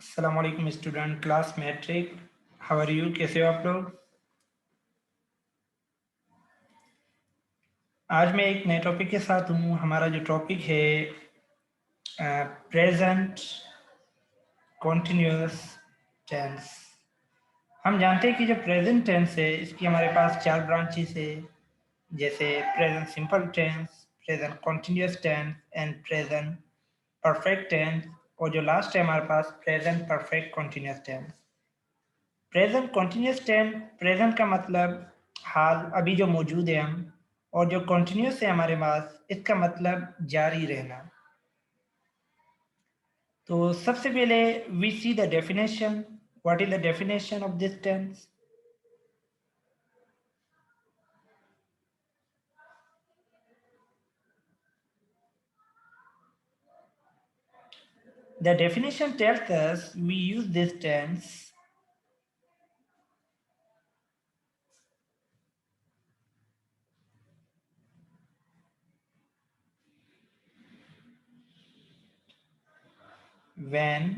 अस्सलाम वालेकुम student class matric. How are you, कैसे हो आप लोग? आज मैं एक नए टॉपिक के साथ हूँ। हमारा जो टॉपिक है प्रेजेंट कॉन्टिन्यूअस टेंस। हम जानते हैं कि जो प्रेजेंट टेंस है इसकी हमारे पास चार ब्रांचेस है, जैसे present simple tense, present continuous tense and present perfect tense, और जो लास्ट है हमारे पास present perfect continuous tense. Present continuous tense, present का मतलब हाल, अभी जो मौजूद है हम, और जो कॉन्टिन्यूस है हमारे पास इसका मतलब जारी रहना। तो सबसे पहले we see the definition. What is the definition of this tense? The definition tells us we use this tense when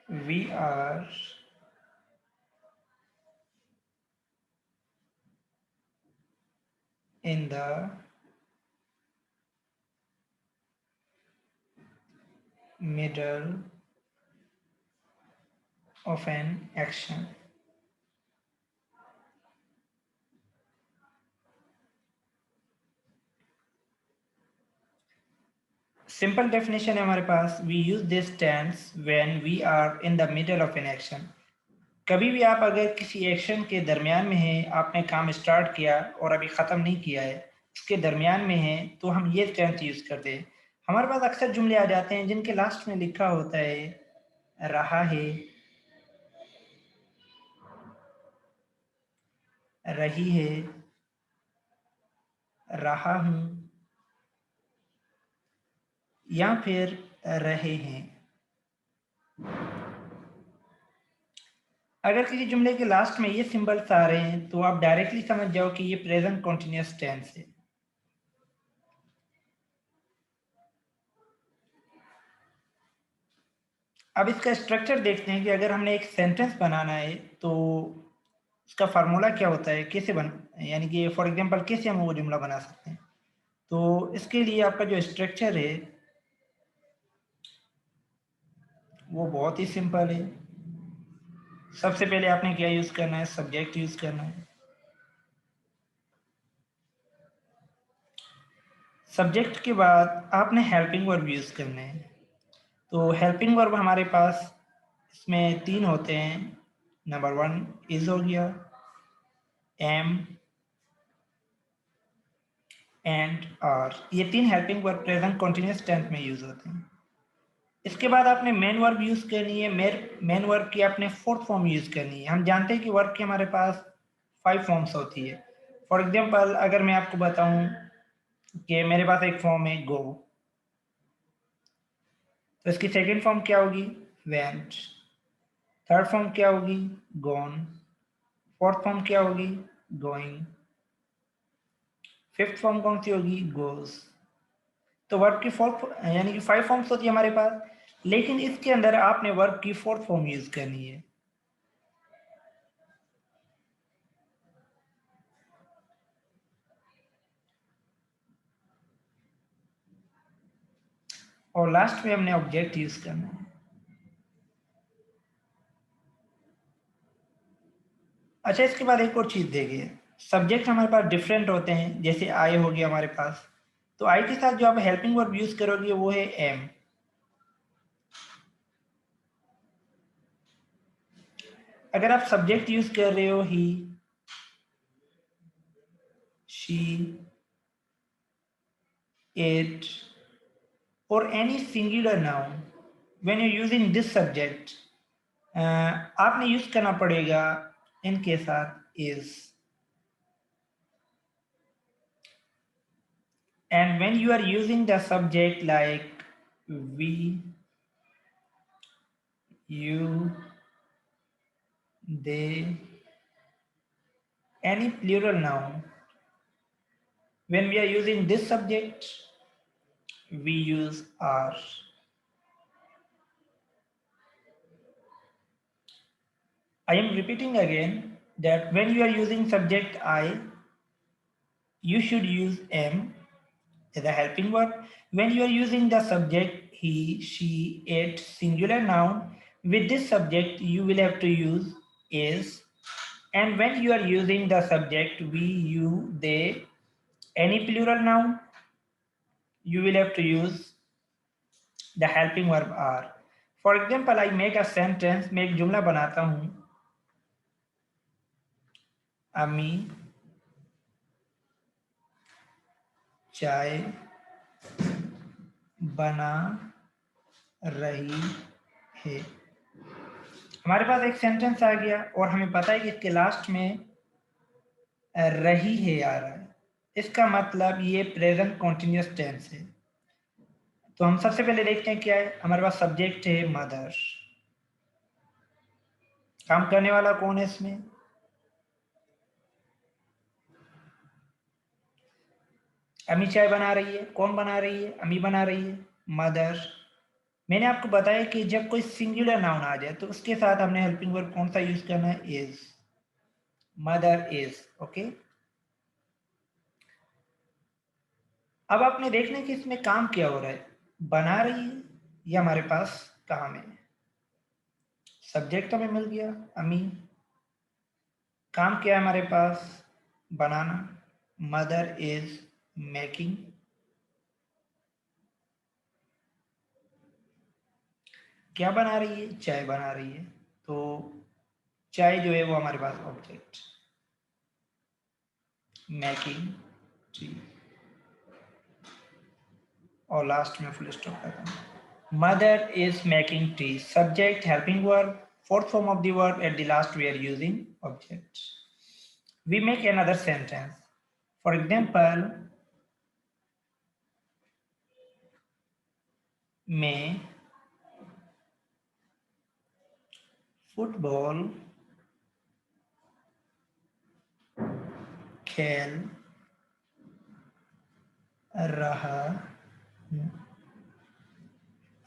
we are in the middle of an action. Simple definition है हमारे पास, we use this tense when we are in the middle of an action. कभी भी आप अगर किसी action के दरमियान में हैं, आपने काम स्टार्ट किया और अभी ख़त्म नहीं किया है, उसके दरमियान में हैं, तो हम ये टेंस यूज़ करते हैं। हमारे पास अक्सर जुमले आ जाते हैं जिनके लास्ट में लिखा होता है रहा है, रही है, रहा हूँ, या फिर रहे हैं। अगर किसी जुमले के लास्ट में ये सिंबल्स आ रहे हैं तो आप डायरेक्टली समझ जाओ कि ये प्रेजेंट कॉन्टिन्यूअस टेंस है। अब इसका स्ट्रक्चर देखते हैं कि अगर हमने एक सेंटेंस बनाना है तो उसका फार्मूला क्या होता है, कैसे बन, यानी कि फॉर एग्जांपल कैसे हम वो जुमला बना सकते हैं। तो इसके लिए आपका जो स्ट्रक्चर है वो बहुत ही सिंपल है। सबसे पहले आपने क्या यूज़ करना है, सब्जेक्ट यूज़ करना है। सब्जेक्ट के बाद आपने हेल्पिंग वर्ब यूज़ करने हैं। तो हेल्पिंग वर्ब हमारे पास इसमें तीन होते हैं। नंबर वन इज़ हो गया, एम एंड आर, ये तीन helping verb present continuous tense में यूज़ होते हैं। इसके बाद आपने मेन वर्ब यूज़ करनी है। मेन वर्ब की आपने फोर्थ फॉर्म यूज़ करनी है। हम जानते हैं कि वर्ब की हमारे पास 5 फॉर्म्स होती है। फॉर एग्जांपल अगर मैं आपको बताऊं कि मेरे पास एक फॉर्म है गो, तो इसकी सेकंड फॉर्म क्या होगी, वेंट। थर्ड फॉर्म क्या होगी, गॉन। फोर्थ फॉर्म क्या होगी, गोइंग। फिफ्थ फॉर्म कौन सी होगी, गोज। तो वर्ब की फोर्थ यानी कि 5 फॉर्म्स होती है हमारे पास, लेकिन इसके अंदर आपने वर्ब की फोर्थ फॉर्म यूज करनी है। और लास्ट में हमने ऑब्जेक्ट यूज करना है। अच्छा, इसके बाद एक और चीज देखिए, सब्जेक्ट हमारे पास डिफरेंट होते हैं। जैसे आई हो गया हमारे पास, तो आई के साथ जो आप हेल्पिंग वर्ब यूज करोगे वो है एम। अगर आप सब्जेक्ट यूज कर रहे हो ही, शी, इट, और any singular noun, when you using this subject, आपने यूज करना पड़ेगा इनके साथ is. And when you are using the subject like we, you, they, any plural noun, when we are using this subject, we use are. I am repeating again that when you are using subject I, you should use am as a helping verb. When you are using the subject he, she, it, singular noun, with this subject you will have to use is. And when you are using the subject we, you, they, any plural noun, you will have to use the helping verb are. For example, I make a sentence, मैं एक जुमला बनाता हूँ, अम्मी चाय बना रही है। हमारे पास एक सेंटेंस आ गया और हमें पता है कि इसके लास्ट में रही है आ रहा है, इसका मतलब ये प्रेजेंट कॉन्टिन्यूअस टेंस है। तो हम सबसे पहले देखते हैं क्या है। हमारे पास सब्जेक्ट है मदर, काम करने वाला कौन है इसमें, अम्मी चाय बना रही है, कौन बना रही है, अम्मी बना रही है, मदर। मैंने आपको बताया कि जब कोई सिंगुलर नाउन आ जाए तो उसके साथ हमने हेल्पिंग वर्ब कौन सा यूज करना है, इज, मदर इज। ओके, अब आपने देखना है कि इसमें काम क्या हो रहा है, बना रही है या हमारे पास काम है। सब्जेक्ट हमें मिल गया अम्मी, काम क्या है हमारे पास, बनाना, मदर इज मेकिंग। क्या बना रही है, चाय बना रही है। तो चाय जो है वो हमारे पास ऑब्जेक्ट, मेकिंग टी, और लास्ट में फुल स्टॉप करता हूँ। Mother is making tea, subject helping verb, fourth form of the verb, at the last we are using object. We make another sentence. For example, मैं football खेल रहा हूँ।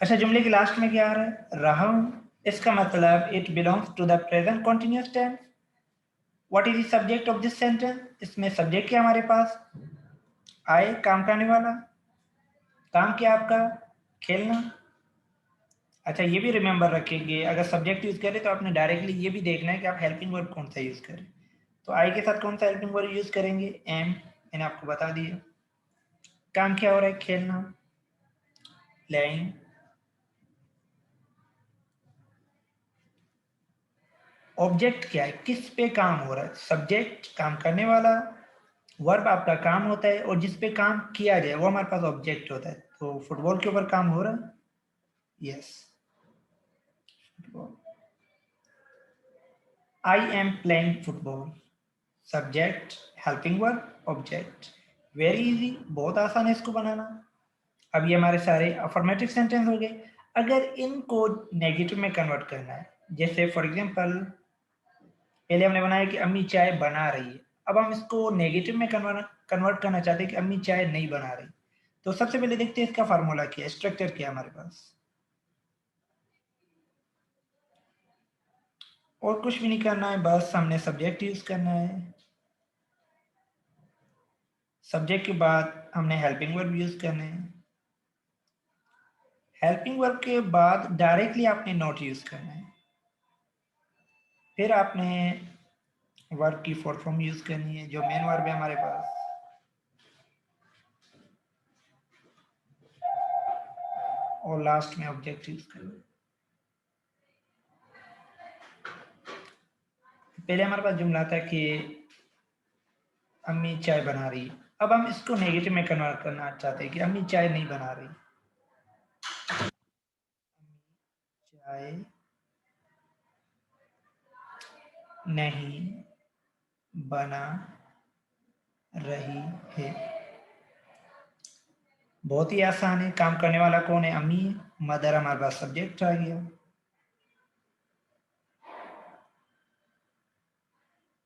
अच्छा, जुमले के लास्ट में क्या आ रहा है, रहा हूँ, इसका मतलब it belongs to the present continuous tense. What is the subject of this sentence, इसमें सब्जेक्ट क्या हमारे पास, आए, काम करने वाला, काम क्या आपका, खेलना। अच्छा, ये भी रिमेंबर रखेंगे, अगर सब्जेक्ट यूज करें तो आपने डायरेक्टली ये भी देखना है कि आप हेल्पिंग वर्ब कौन सा यूज करें। तो आई के साथ कौन सा हेल्पिंग वर्ब यूज करेंगे, एम, मैंने आपको बता दिया। काम क्या हो रहा है, खेलना, प्लेइंग। ऑब्जेक्ट क्या है, किस पे काम हो रहा है, सब्जेक्ट काम करने वाला, वर्ब आपका काम होता है, और जिस पे काम किया जाए वो हमारे पास ऑब्जेक्ट होता है। तो फुटबॉल के ऊपर काम हो रहा है, yes, football. I am playing football, subject, helping verb, object. Very easy, बहुत आसान है इसको बनाना। अब ये हमारे सारे अफर्मेटिव सेंटेंस हो गए। अगर इनको नेगेटिव में कन्वर्ट करना है, जैसे फॉर एग्जांपल पहले हमने बनाया कि अम्मी चाय बना रही है, अब हम इसको नेगेटिव में कन्वर्ट करना चाहते हैं कि अम्मी चाय नहीं बना रही। तो सबसे पहले देखते हैं इसका फार्मूला क्या है, स्ट्रक्चर क्या है हमारे पास। और कुछ भी नहीं करना है, बस हमने सब्जेक्ट यूज करना है, सब्जेक्ट के बाद हमने हेल्पिंग वर्ब यूज करने हैं, हेल्पिंग वर्ब के बाद डायरेक्टली आपने नॉट यूज करना है, फिर आपने वर्ब की फोर्थ फॉर्म यूज करनी है जो मेन वर्ब है हमारे पास, और लास्ट में ऑब्जेक्ट यूज करना है। पहले हमारे पास जुमला था कि अम्मी चाय बना रही है, अब हम इसको नेगेटिव में कन्वर्ट करना चाहते हैं कि अम्मी चाय नहीं बना रही, चाय नहीं बना रही है। बहुत ही आसान है, काम करने वाला कौन है, अम्मी है, मदर हमारे पास सब्जेक्ट आ गया।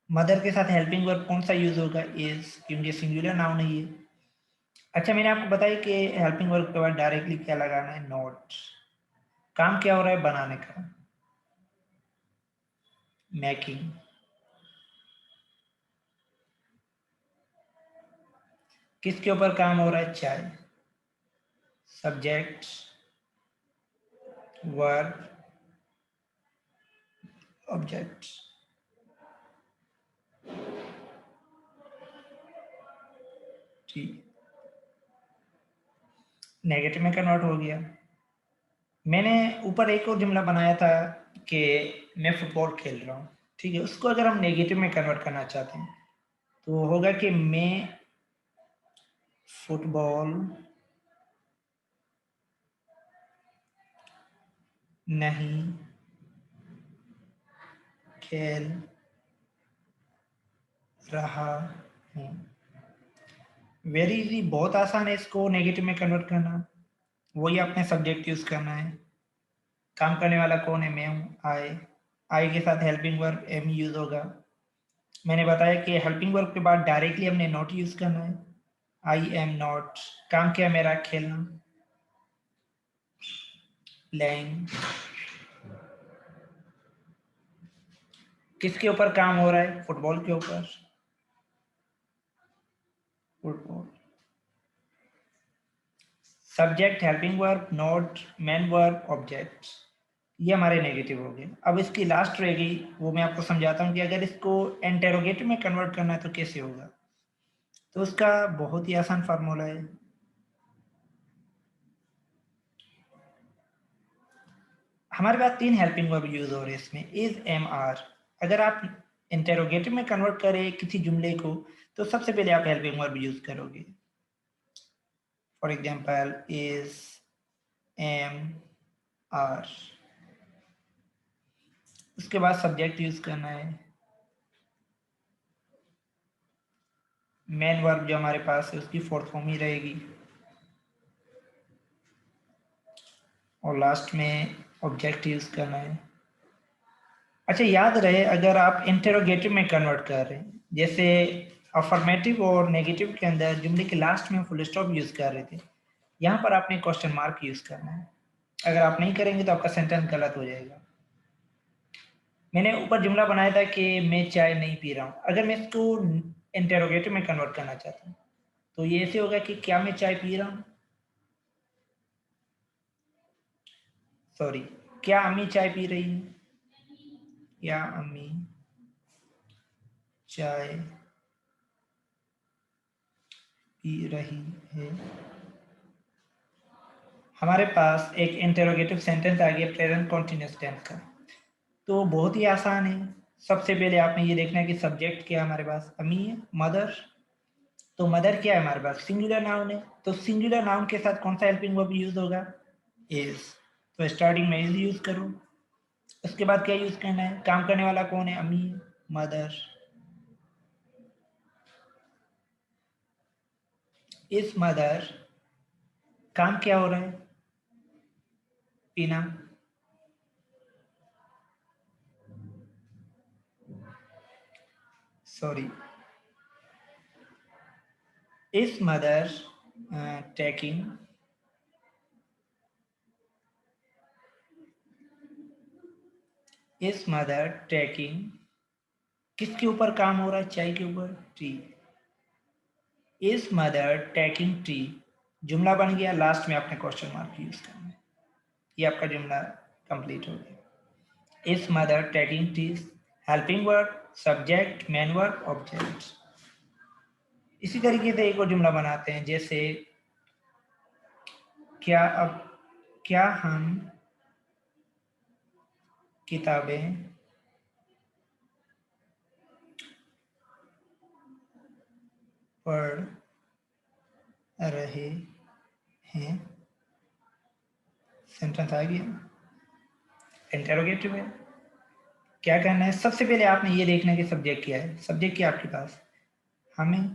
मदर के साथ हेल्पिंग वर्ब कौन सा यूज होगा, इज, क्योंकि सिंगुलर नाउन है ये। अच्छा, मैंने आपको बताया कि हेल्पिंग वर्ब के बाद डायरेक्टली क्या लगाना है, नॉट। काम क्या हो रहा है, बनाने का, मेकिंग। किसके ऊपर काम हो रहा है, चाय। Subject, verb, object. ठीक, नेगेटिव में कन्वर्ट हो गया। मैंने ऊपर एक और जुमला बनाया था कि मैं फुटबॉल खेल रहा हूँ, ठीक है। उसको अगर हम नेगेटिव में कन्वर्ट करना चाहते हैं तो होगा कि मैं फुटबॉल नहीं खेल रहा हूँ। वेरी इजी, बहुत आसान है इसको नेगेटिव में कन्वर्ट करना। वही आपने सब्जेक्ट यूज करना है। काम करने वाला कौन है, मैं हूँ, आई के साथ हेल्पिंग वर्ब एम यूज होगा। मैंने बताया कि हेल्पिंग वर्ब के बाद डायरेक्टली हमने नॉट यूज करना है, आई एम नॉट। काम क्या है मेरा, खेलना, प्लेइंग। किसके ऊपर काम हो रहा है, फुटबॉल के ऊपर, football. Subject, helping verb, not, main verb, object. ये हमारे नेगेटिव हो गए। अब इसकी लास्ट रह गई, वो मैं आपको समझाता हूँ कि अगर इसको इंटेरोगेटिव में कन्वर्ट करना है तो कैसे होगा। तो उसका बहुत ही आसान फार्मूला है। हमारे पास 3 हेल्पिंग वर्ब यूज हो रहे हैं इसमें, इज, एम, आर। अगर आप इंटेरोगेटिव में कन्वर्ट करें किसी जुमले को तो सबसे पहले आप हेल्पिंग वर्ब यूज करोगे। For example, is, am, are. उसके बाद सब्जेक्ट यूज करना है, मेन वर्ब जो हमारे पास है उसकी फोर्थ फॉर्म ही रहेगी, और लास्ट में ऑब्जेक्ट यूज करना है। अच्छा, याद रहे अगर आप इंटेरोगेटिव में कन्वर्ट कर रहे हैं, जैसे अफर्मेटिव और नेगेटिव के अंदर जुमले के लास्ट में फुल स्टॉप यूज कर रहे थे, यहाँ पर आपने क्वेश्चन मार्क यूज करना है। अगर आप नहीं करेंगे तो आपका सेंटेंस गलत हो जाएगा। मैंने ऊपर जुमला बनाया था कि मैं चाय नहीं पी रहा हूँ। अगर मैं इसको इंटेरोगेटिव में कन्वर्ट करना चाहता हूँ तो ये ऐसे होगा कि क्या मैं चाय पी रहा हूँ, सॉरी, क्या अम्मी चाय पी रही है, क्या अम्मी चाय पी रही है। हमारे पास एक इंटेरोगेटिव सेंटेंस आ गया प्रेजेंट कॉन्टिन्यूअस टेंस का। तो बहुत ही आसान है। सबसे पहले आपने ये देखना है कि सब्जेक्ट क्या है हमारे पास, अम्मी है, मदर। तो मदर क्या है हमारे पास, सिंगुलर नाउन है। तो सिंगुलर नाउन के साथ कौन सा हेल्पिंग वर्ब यूज होगा, इज। तो स्टार्टिंग में इज यूज करो। उसके बाद क्या यूज करना है, काम करने वाला कौन है, अम्मी, मदर। इस मदर, काम क्या हो रहा है, पीना। सॉरी, इस मदर टेकिंग, इस मदर टेकिंग। किसके ऊपर काम हो रहा है, चाय के ऊपर, T. Is mother taking tea. जुमला बन गया, लास्ट में आपने क्वेश्चन मार्क यूज करना है। ये आपका जुमला कंप्लीट हो गया। Is mother taking tea, helping verb, subject, main verb, object. इसी तरीके से एक और जुमला बनाते हैं, जैसे क्या अब, क्या हम किताबें पढ़ रहे हैं। सेंटेंस आ गया, इंटेरोगेटिव है। क्या करना है, सबसे पहले आपने ये देखना है कि सब्जेक्ट क्या है। सब्जेक्ट क्या है आपके पास, हमें।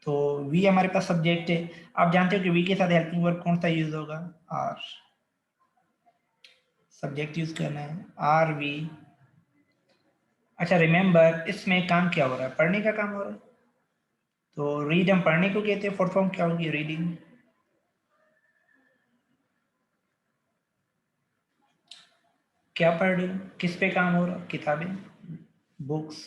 तो वी हमारे पास सब्जेक्ट है। आप जानते हो कि वी के साथ हेल्पिंग वर्ब कौन सा यूज होगा, आर। सब्जेक्ट यूज करना है, आर वी। अच्छा, रिमेंबर, इसमें काम क्या हो रहा है, पढ़ने का काम हो रहा है। तो रीड हम पढ़ने को कहते हैं, फॉर फॉर्म क्या होगी, रीडिंग। क्या पढ़ रहे हो, किस पे काम हो रहा, किताबें, बुक्स?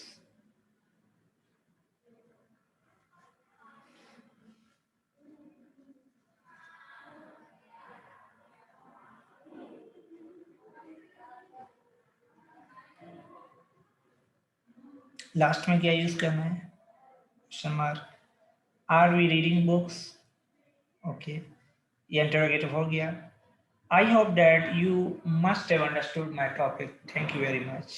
लास्ट में क्या यूज करना है, question mark. Are we reading books? Okay, ये इंटरोगेटिव हो गया। I hope that you must have understood my topic. Thank you very much.